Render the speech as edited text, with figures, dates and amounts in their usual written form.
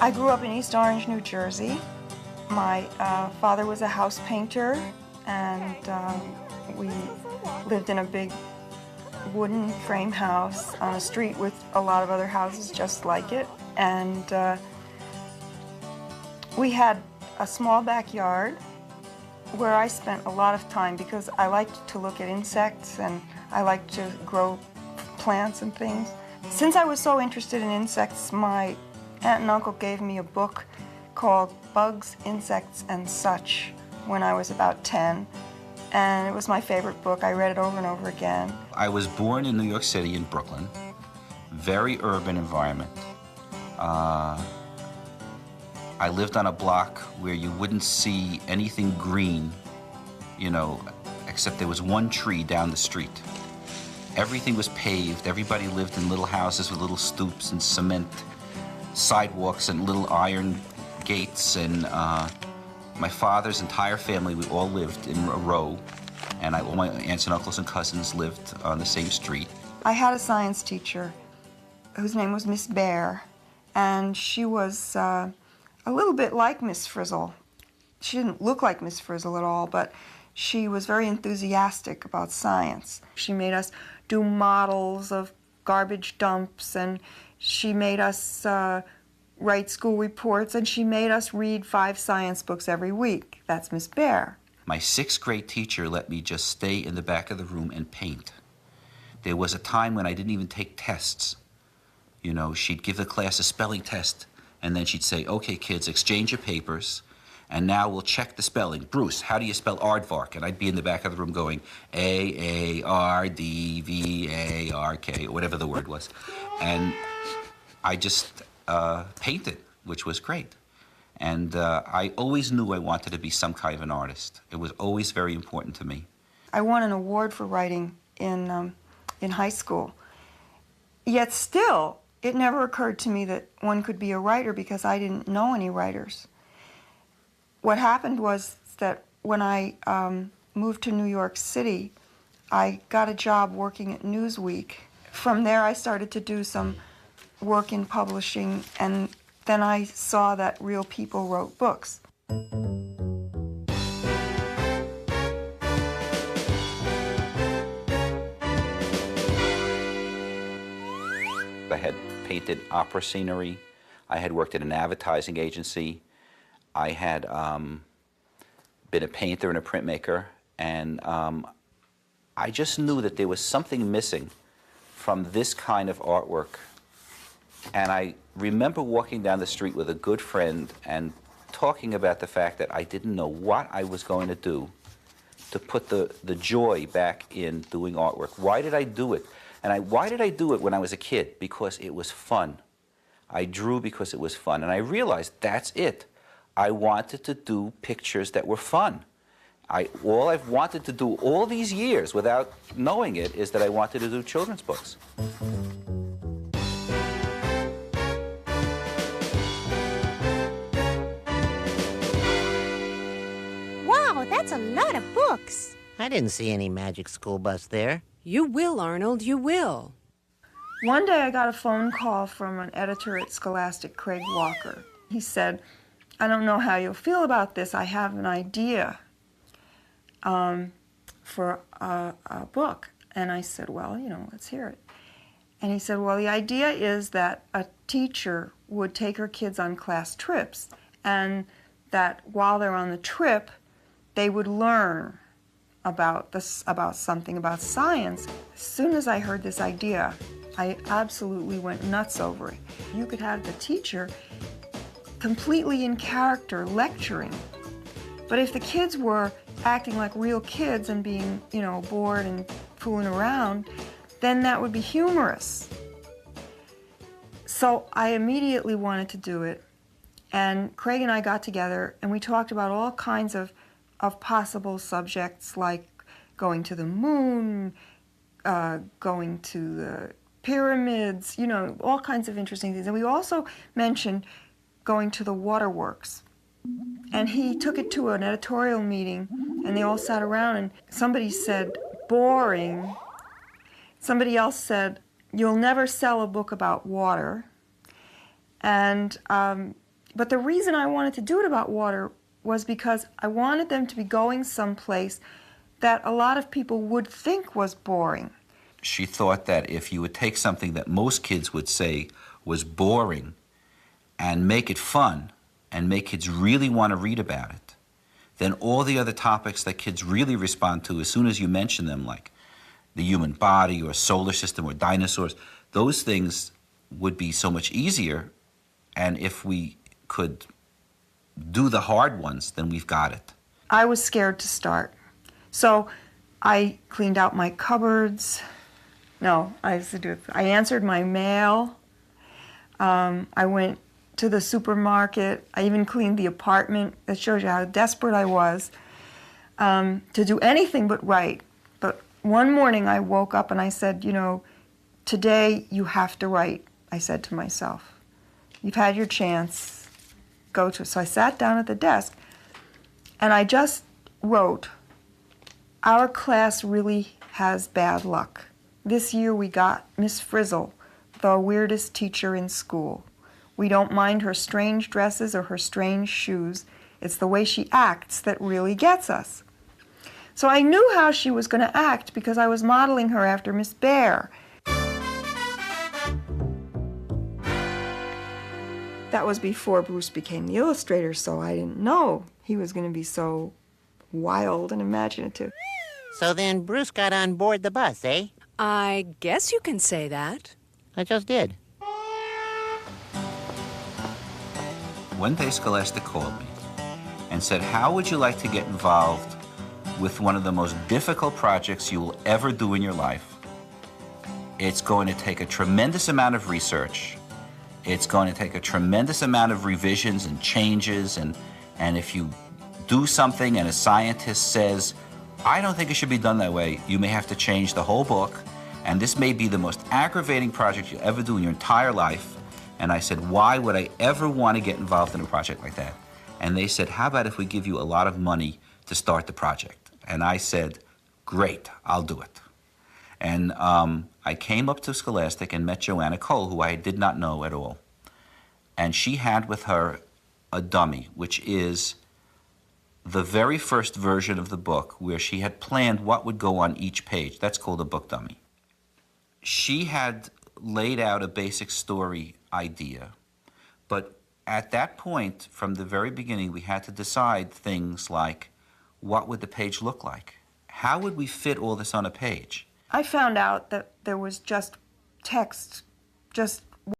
I grew up in East Orange, New Jersey. My father was a house painter, and we lived in a big wooden frame house on a street with a lot of other houses just like it. And we had a small backyard where I spent a lot of time because I liked to look at insects and I liked to grow plants and things. Since I was so interested in insects, my aunt and uncle gave me a book called Bugs, Insects, and Such when I was about 10. And it was my favorite book. I read it over and over again. I was born in New York City in Brooklyn, very urban environment. I lived on a block where you wouldn't see anything green, you know, except there was one tree down the street. Everything was paved. Everybody lived in little houses with little stoops and cement sidewalks and little iron gates. And my father's entire family, we all lived in a row. And all my aunts and uncles and cousins lived on the same street. I had a science teacher whose name was Miss Bear, and she was a little bit like Miss Frizzle. She didn't look like Miss Frizzle at all, but she was very enthusiastic about science. She made us do models of garbage dumps, and she made us write school reports, and she made us read 5 science books every week. That's Miss Bear. My 6th grade teacher let me just stay in the back of the room and paint. There was a time when I didn't even take tests. You know, she'd give the class a spelling test, and then she'd say, okay, kids, exchange your papers, and now we'll check the spelling. Bruce, how do you spell aardvark? And I'd be in the back of the room going, A-A-R-D-V-A-R-K, or whatever the word was. And I just painted, which was great. And I always knew I wanted to be some kind of an artist. It was always very important to me. I won an award for writing in high school. Yet still, it never occurred to me that one could be a writer because I didn't know any writers. What happened was that when I moved to New York City, I got a job working at Newsweek. From there, I started to do some work in publishing, and then I saw that real people wrote books. I had painted opera scenery. I had worked at an advertising agency. I had been a painter and a printmaker, and I just knew that there was something missing from this kind of artwork. And I remember walking down the street with a good friend and talking about the fact that I didn't know what I was going to do to put the joy back in doing artwork. Why did I do it? And why did I do it when I was a kid? Because it was fun. I drew because it was fun. And I realized that's it. I wanted to do pictures that were fun. All I've wanted to do all these years without knowing it is that I wanted to do children's books. Wow, that's a lot of books. I didn't see any magic school bus there. You will, Arnold, you will. One day I got a phone call from an editor at Scholastic, Craig Walker. He said, I don't know how you'll feel about this. I have an idea for a book. And I said, well, you know, let's hear it. And he said, well, the idea is that a teacher would take her kids on class trips, and that while they're on the trip, they would learn about something about science. As soon as I heard this idea, I absolutely went nuts over it. You could have the teacher completely in character lecturing, but if the kids were acting like real kids and being, you know, bored and fooling around, then that would be humorous. So I immediately wanted to do it, and Craig and I got together and we talked about all kinds of possible subjects, like going to the moon, going to the pyramids, you know, all kinds of interesting things. And we also mentioned going to the waterworks. And he took it to an editorial meeting, and they all sat around, and somebody said, boring. Somebody else said, you'll never sell a book about water. And But the reason I wanted to do it about water was because I wanted them to be going someplace that a lot of people would think was boring. She thought that if you would take something that most kids would say was boring and make it fun and make kids really want to read about it, then all the other topics that kids really respond to as soon as you mention them, like the human body or solar system or dinosaurs, those things would be so much easier. And if we could do the hard ones, then we've got it. I was scared to start. So I cleaned out my cupboards. No, I used to do it. I answered my mail. I went to the supermarket. I even cleaned the apartment. That shows you how desperate I was to do anything but write. But one morning I woke up and I said, you know, today you have to write, I said to myself. You've had your chance. Go to it. So I sat down at the desk and I just wrote, our class really has bad luck. This year we got Miss Frizzle, the weirdest teacher in school. We don't mind her strange dresses or her strange shoes. It's the way she acts that really gets us. So I knew how she was going to act because I was modeling her after Miss Bear. That was before Bruce became the illustrator, so I didn't know he was going to be so wild and imaginative. So then Bruce got on board the bus, eh? I guess you can say that. I just did. One day Scholastic called me and said, how would you like to get involved with one of the most difficult projects you will ever do in your life? It's going to take a tremendous amount of research. It's going to take a tremendous amount of revisions and changes, and if you do something and a scientist says, I don't think it should be done that way, you may have to change the whole book, and this may be the most aggravating project you'll ever do in your entire life. And I said, why would I ever want to get involved in a project like that? And they said, how about if we give you a lot of money to start the project? And I said, great, I'll do it. And I came up to Scholastic and met Joanna Cole, who I did not know at all. And she had with her a dummy, which is the very first version of the book where she had planned what would go on each page. That's called a book dummy. She had laid out a basic story idea, but at that point, from the very beginning, we had to decide things like, what would the page look like? How would we fit all this on a page? I found out that there was just text, just